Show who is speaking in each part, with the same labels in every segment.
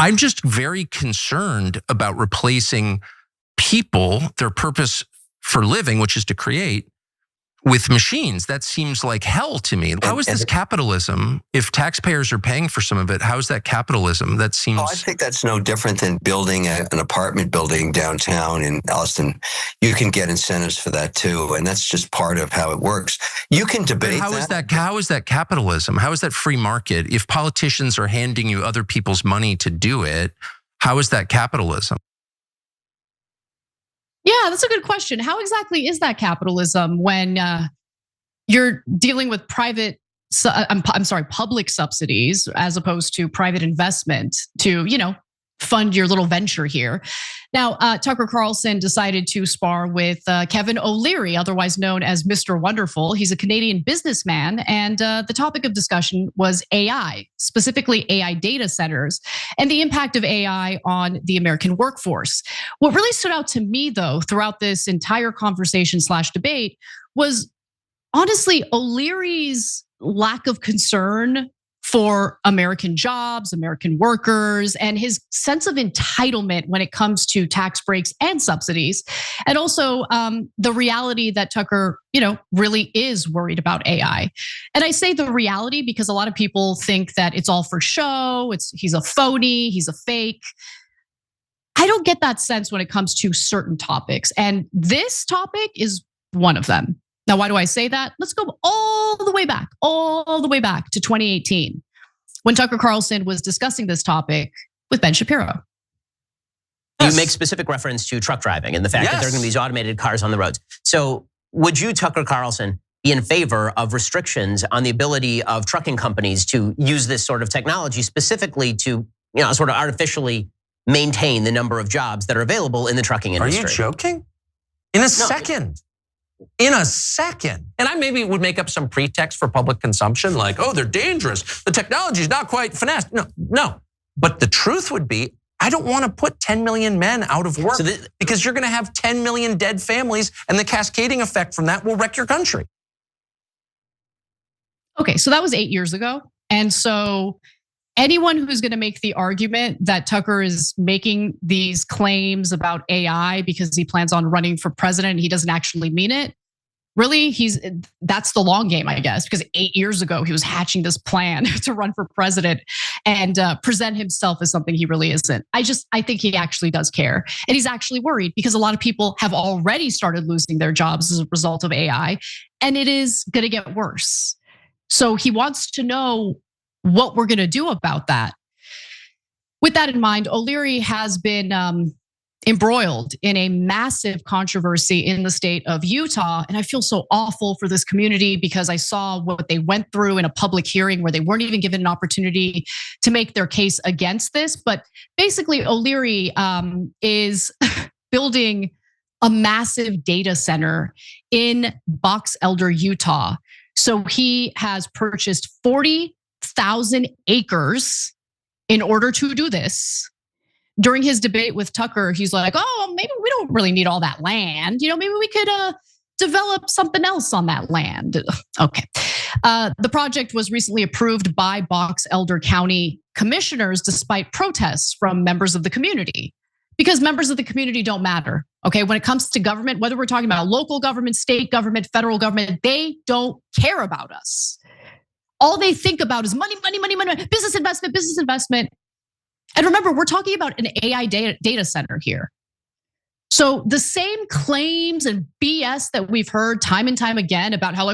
Speaker 1: I'm just very concerned about replacing people, their purpose for living, which is to create, with machines. That seems like hell to me. How is this capitalism? If taxpayers are paying for some of it, how is that capitalism? That seems...
Speaker 2: I think that's no different than building an apartment building downtown in Austin. You can get incentives for that too, and that's just part of how it works. You can debate
Speaker 1: How is that capitalism? How is that free market? If politicians are handing you other people's money to do it, how is that capitalism?
Speaker 3: Yeah, that's a good question. How exactly is that capitalism when you're dealing with public subsidies as opposed to private investment to, fund your little venture here? Now, Tucker Carlson decided to spar with Kevin O'Leary, otherwise known as Mr. Wonderful. He's a Canadian businessman, and the topic of discussion was AI, specifically AI data centers, and the impact of AI on the American workforce. What really stood out to me, though, throughout this entire conversation/debate was honestly O'Leary's lack of concern for American jobs, American workers, and his sense of entitlement when it comes to tax breaks and subsidies. And also the reality that Tucker, really is worried about AI. And I say the reality because a lot of people think that it's all for show, he's a phony, he's a fake. I don't get that sense when it comes to certain topics. And this topic is one of them. Now, why do I say that? Let's go all the way back to 2018, when Tucker Carlson was discussing this topic with Ben Shapiro.
Speaker 4: You make specific reference to truck driving and the fact that there are going to be these automated cars on the roads. So would you, Tucker Carlson, be in favor of restrictions on the ability of trucking companies to use this sort of technology specifically to, sort of artificially maintain the number of jobs that are available in the trucking industry?
Speaker 1: Are you joking? In a second. In a second. And I maybe would make up some pretext for public consumption, like, they're dangerous. The technology is not quite finessed. No. But the truth would be, I don't want to put 10 million men out of work because you're going to have 10 million dead families, and the cascading effect from that will wreck your country.
Speaker 3: Okay, so that was 8 years ago. And so anyone who's going to make the argument that Tucker is making these claims about AI because he plans on running for president and he doesn't actually mean it, really, that's the long game, I guess, because 8 years ago he was hatching this plan to run for president and present himself as something he really isn't. I think he actually does care, and he's actually worried because a lot of people have already started losing their jobs as a result of AI, and it is going to get worse. So he wants to know what we're going to do about that. With that in mind, O'Leary has been embroiled in a massive controversy in the state of Utah. And I feel so awful for this community because I saw what they went through in a public hearing where they weren't even given an opportunity to make their case against this. But basically, O'Leary is building a massive data center in Box Elder, Utah. So he has purchased 40,000 acres in order to do this. During his debate with Tucker, he's like, maybe we don't really need all that land. Maybe we could develop something else on that land. Okay. The project was recently approved by Box Elder County commissioners despite protests from members of the community, because members of the community don't matter. Okay, when it comes to government, whether we're talking about local government, state government, federal government, they don't care about us. All they think about is money, business investment. And remember, we're talking about an AI data center here. So the same claims and BS that we've heard time and time again about how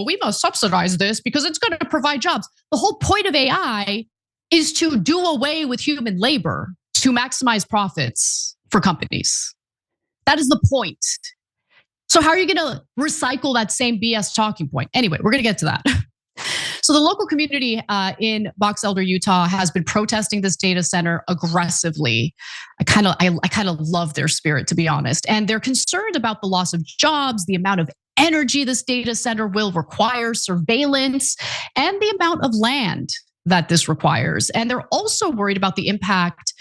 Speaker 3: we must subsidize this because it's going to provide jobs. The whole point of AI is to do away with human labor to maximize profits for companies. That is the point. So how are you going to recycle that same BS talking point? Anyway, we're going to get to that. So the local community in Box Elder, Utah has been protesting this data center aggressively. I kind of love their spirit, to be honest. And they're concerned about the loss of jobs, the amount of energy this data center will require, surveillance, and the amount of land that this requires. And they're also worried about the impact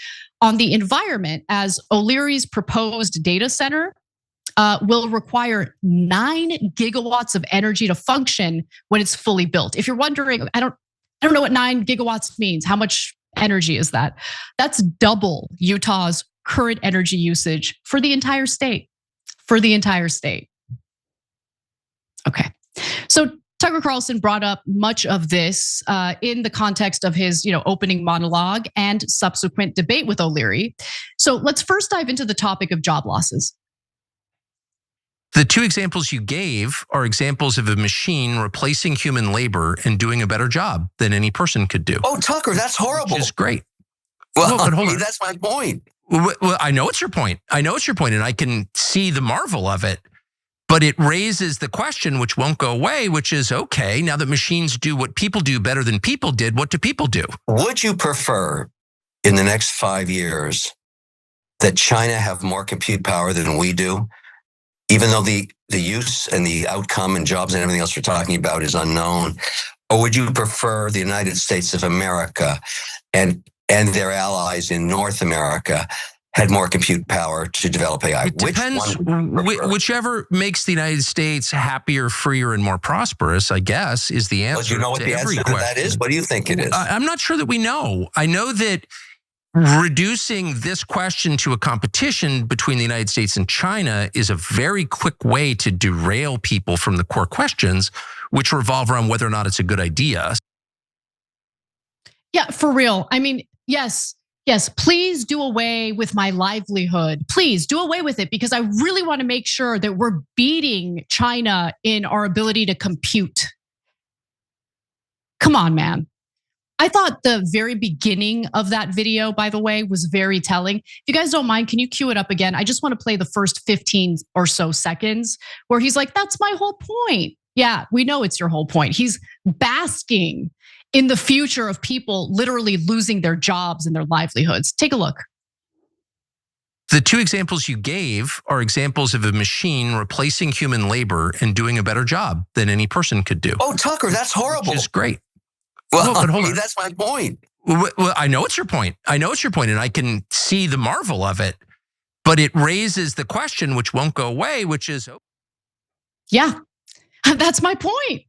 Speaker 3: on the environment, as O'Leary's proposed data center will require 9 gigawatts of energy to function when it's fully built. If you're wondering, I don't know what 9 gigawatts means. How much energy is that? That's double Utah's current energy usage for the entire state. For the entire state. Okay. So Tucker Carlson brought up much of this in the context of his, opening monologue and subsequent debate with O'Leary. So let's first dive into the topic of job losses.
Speaker 1: The two examples you gave are examples of a machine replacing human labor and doing a better job than any person could do.
Speaker 2: Oh, Tucker, that's horrible.
Speaker 1: Which is great.
Speaker 2: Well,
Speaker 1: but hold on.
Speaker 2: That's my point.
Speaker 1: Well, I know it's your point. And I can see the marvel of it. But it raises the question, which won't go away, which is, okay, now that machines do what people do better than people did, what do people do?
Speaker 2: Would you prefer in the next 5 years that China have more compute power than we do? Even though the use and the outcome and jobs and everything else we're talking about is unknown? Or would you prefer the United States of America and their allies in North America had more compute power to develop AI?
Speaker 1: It depends. Whichever makes the United States happier, freer, and more prosperous, I guess, is the answer.
Speaker 2: Well, do you know what the answer to that is? What do you think it is?
Speaker 1: I'm not sure that we know. I know that reducing this question to a competition between the United States and China is a very quick way to derail people from the core questions, which revolve around whether or not it's a good idea.
Speaker 3: Yeah, for real. I mean, yes, please do away with my livelihood. Please do away with it, because I really want to make sure that we're beating China in our ability to compute. Come on, man. I thought the very beginning of that video, by the way, was very telling. If you guys don't mind, can you cue it up again? I just want to play the first 15 or so seconds where he's like, that's my whole point. Yeah, we know it's your whole point. He's basking in the future of people literally losing their jobs and their livelihoods. Take a look.
Speaker 1: The two examples you gave are examples of a machine replacing human labor and doing a better job than any person could do.
Speaker 2: Oh, Tucker, that's horrible.
Speaker 1: Which is great.
Speaker 2: Well,
Speaker 1: but hold on.
Speaker 2: That's my point.
Speaker 1: Well, I know it's your point. And I can see the marvel of it. But it raises the question, which won't go away, which is,
Speaker 3: yeah, that's my point.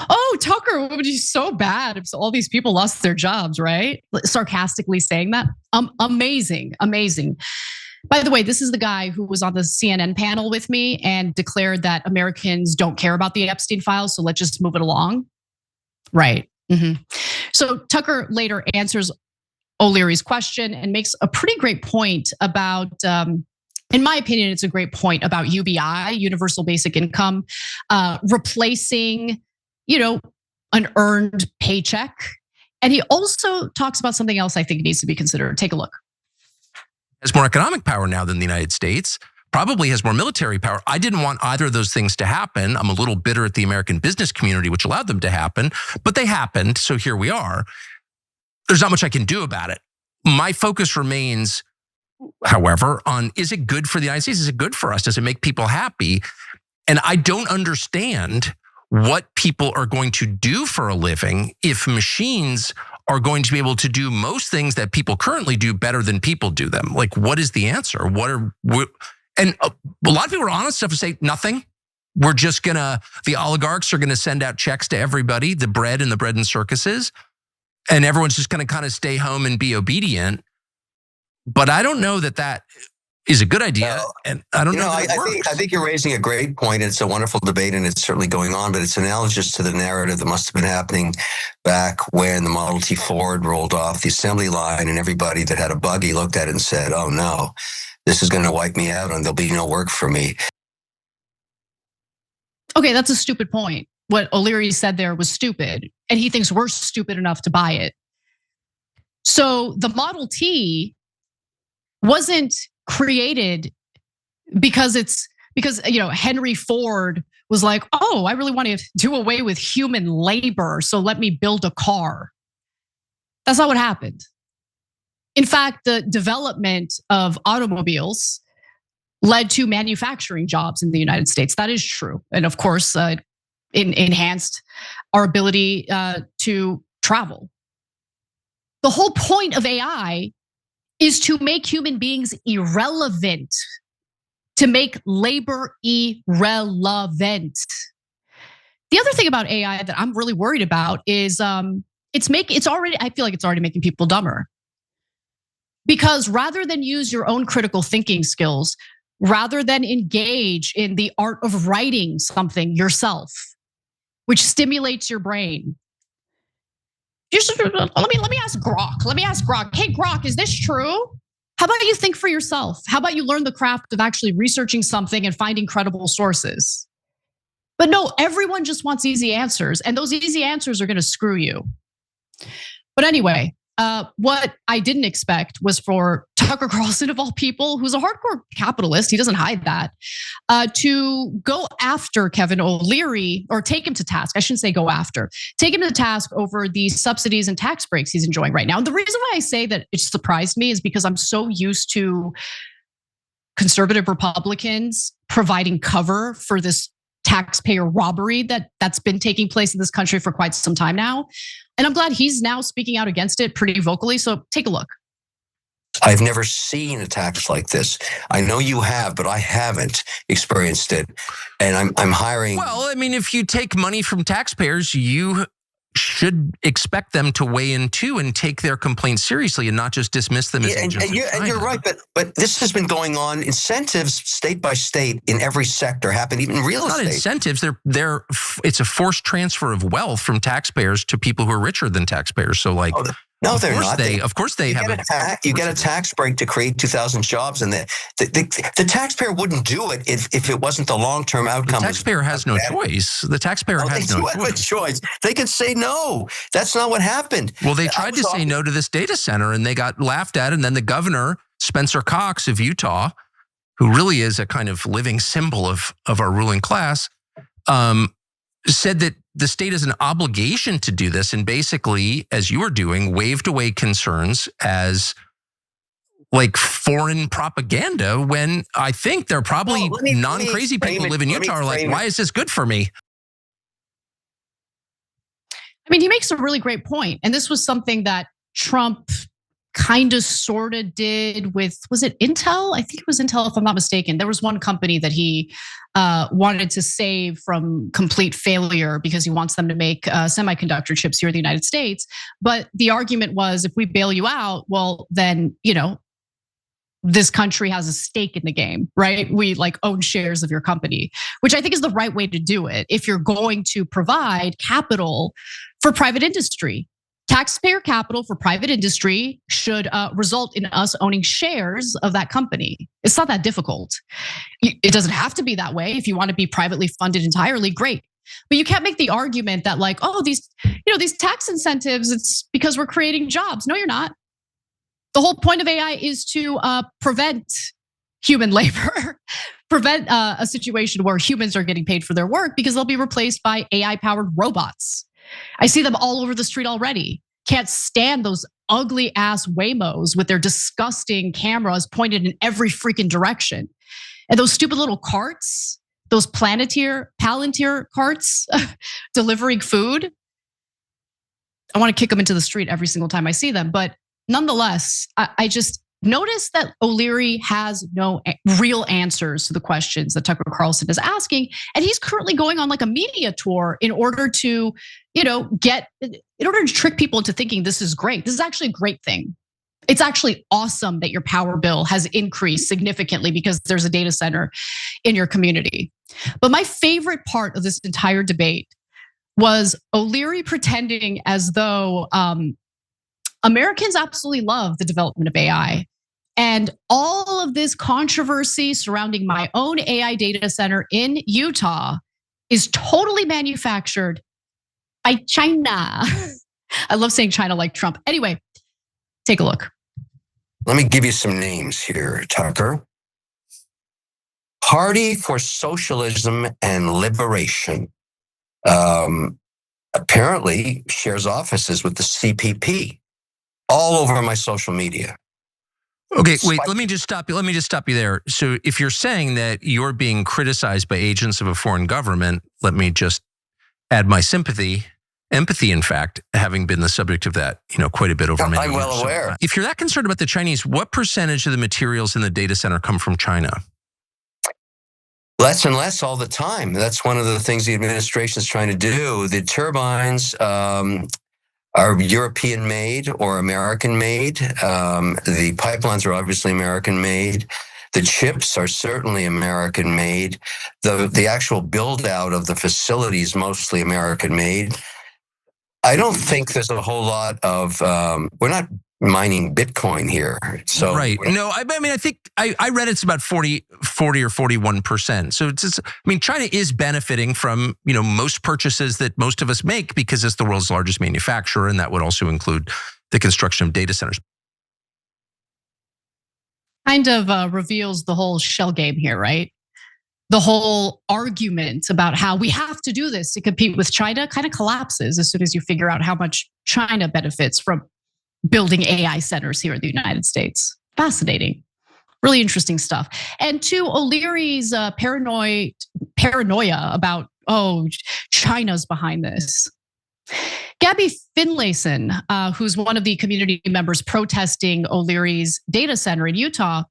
Speaker 3: Oh, Tucker, it would be so bad if all these people lost their jobs, right? Sarcastically saying that. Amazing. By the way, this is the guy who was on the CNN panel with me and declared that Americans don't care about the Epstein files, so let's just move it along. Right. So Tucker later answers O'Leary's question and makes a pretty great point about, in my opinion, it's a great point about UBI, universal basic income, replacing, an earned paycheck. And he also talks about something else I think needs to be considered. Take a look.
Speaker 1: Has more economic power now than the United States. Probably has more military power. I didn't want either of those things to happen. I'm a little bitter at the American business community, which allowed them to happen, but they happened. So here we are. There's not much I can do about it. My focus remains, however, on, is it good for the United States? Is it good for us? Does it make people happy? And I don't understand what people are going to do for a living if machines are going to be able to do most things that people currently do better than people do them. Like, what is the answer? And a lot of people are honest enough to say nothing. We're just the oligarchs are gonna send out checks to everybody, the bread and circuses, and everyone's just gonna kind of stay home and be obedient. But I don't know that is a good idea, and I don't know.
Speaker 2: I think you're raising a great point. It's a wonderful debate, and it's certainly going on. But it's analogous to the narrative that must have been happening back when the Model T Ford rolled off the assembly line, and everybody that had a buggy looked at it and said, "Oh no, this is going to wipe me out, and there'll be no work for me."
Speaker 3: Okay, that's a stupid point. What O'Leary said there was stupid, and he thinks we're stupid enough to buy it. So the Model T wasn't created because Henry Ford was like, oh, I really want to do away with human labor, so let me build a car. That's not what happened. In fact, the development of automobiles led to manufacturing jobs in the United States. That is true. And of course, enhanced our ability to travel. The whole point of AI is to make human beings irrelevant, to make labor irrelevant. The other thing about AI that I'm really worried about is I feel like it's already making people dumber. Because rather than use your own critical thinking skills, rather than engage in the art of writing something yourself, which stimulates your brain, let me ask Grok. Let me ask Grok. Hey, Grok, is this true? How about you think for yourself? How about you learn the craft of actually researching something and finding credible sources? But no, everyone just wants easy answers, and those easy answers are going to screw you. But anyway, what I didn't expect was for Tucker Carlson, of all people, who's a hardcore capitalist, he doesn't hide that, to go after Kevin O'Leary, or take him to task. I shouldn't say go after. Take him to task over the subsidies and tax breaks he's enjoying right now. And the reason why I say that it surprised me is because I'm so used to conservative Republicans providing cover for this taxpayer robbery that's been taking place in this country for quite some time now. And I'm glad he's now speaking out against it pretty vocally. So take a look.
Speaker 2: I've never seen a tax like this. I know you have, but I haven't experienced it. And I'm hiring.
Speaker 1: Well, I mean, if you take money from taxpayers, you should expect them to weigh in too and take their complaints seriously and not just dismiss them as agents.
Speaker 2: And you're right, but this has been going on. Incentives, state by state, in every sector happen, even in real estate.
Speaker 1: Not incentives. It's a forced transfer of wealth from taxpayers to people who are richer than taxpayers. So, like,
Speaker 2: no, they're not.
Speaker 1: Of course, they have
Speaker 2: you get a tax break to create 2,000 jobs, and the taxpayer wouldn't do it if it wasn't the long-term outcome.
Speaker 1: The taxpayer has no choice. The taxpayer has no
Speaker 2: choice. They could say no. That's not what happened.
Speaker 1: Well, they tried to say no to this data center, and they got laughed at. And then the governor, Spencer Cox of Utah, who really is a kind of living symbol of our ruling class, said that the state has an obligation to do this, and basically, as you are doing, waved away concerns as like foreign propaganda, when I think they're probably non-crazy people who live in Utah are like, why is this good for me?
Speaker 3: I mean, he makes a really great point. And this was something that Trump kind of sort of did with, was it Intel? I think it was Intel, if I'm not mistaken. There was one company that he wanted to save from complete failure because he wants them to make semiconductor chips here in the United States. But the argument was, if we bail you out, well, then, this country has a stake in the game, right? We like own shares of your company, which I think is the right way to do it if you're going to provide capital for private industry. Taxpayer capital for private industry should result in us owning shares of that company. It's not that difficult. It doesn't have to be that way. If you want to be privately funded entirely, great. But you can't make the argument that like, oh, these tax incentives, it's because we're creating jobs. No, you're not. The whole point of AI is to prevent human labor, prevent a situation where humans are getting paid for their work because they'll be replaced by AI-powered robots. I see them all over the street already. Can't stand those ugly ass Waymos with their disgusting cameras pointed in every freaking direction. And those stupid little carts, those Palantir carts delivering food. I want to kick them into the street every single time I see them. But nonetheless, I just noticed that O'Leary has no real answers to the questions that Tucker Carlson is asking. And he's currently going on like a media tour in order to, trick people into thinking this is great. This is actually a great thing. It's actually awesome that your power bill has increased significantly because there's a data center in your community. But my favorite part of this entire debate was O'Leary pretending as though Americans absolutely love the development of AI. And all of this controversy surrounding my own AI data center in Utah is totally manufactured by China. I love saying China like Trump. Anyway, take a look.
Speaker 2: Let me give you some names here, Tucker. Party for Socialism and Liberation. Apparently shares offices with the CPP. All over my social media.
Speaker 1: Okay, wait, let me just stop you there. So if you're saying that you're being criticized by agents of a foreign government, let me just add my empathy, in fact, having been the subject of that, quite a bit over many years.
Speaker 2: I'm well aware.
Speaker 1: If you're that concerned about the Chinese, what percentage of the materials in the data center come from China?
Speaker 2: Less and less all the time. That's one of the things the administration is trying to do. The turbines, are European made or American made. The pipelines are obviously American made. The chips are certainly American made. The actual build out of the facilities mostly American made. I don't think there's a whole lot of, we're not mining Bitcoin here. So
Speaker 1: right. No, I mean, I think I read it's about 40 or 41%. So it's I mean, China is benefiting from, most purchases that most of us make because it's the world's largest manufacturer. And that would also include the construction of data centers.
Speaker 3: Kind of reveals the whole shell game here, right? The whole argument about how we have to do this to compete with China kind of collapses as soon as you figure out how much China benefits from building AI centers here in the United States. Fascinating. Really interesting stuff. And to O'Leary's paranoia about, China's behind this. Gabby Finlayson, who's one of the community members protesting O'Leary's data center in Utah,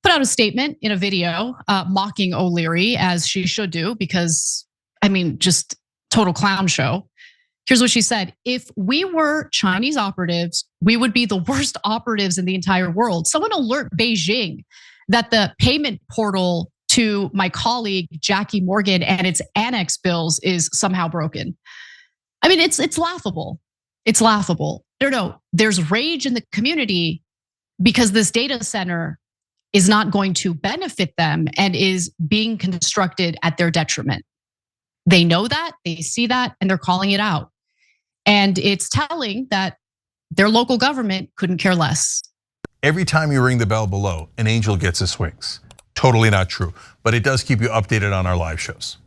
Speaker 3: put out a statement in a video mocking O'Leary, as she should do, because, just total clown show. Here's what she said. If we were Chinese operatives, we would be the worst operatives in the entire world. Someone alert Beijing that the payment portal to my colleague, Jackie Morgan, and its annex bills is somehow broken. It's laughable. It's laughable. No, there's rage in the community because this data center is not going to benefit them and is being constructed at their detriment. They know that, they see that, and they're calling it out. And it's telling that their local government couldn't care less.
Speaker 5: Every time you ring the bell below, an angel gets his wings. Totally not true, but it does keep you updated on our live shows.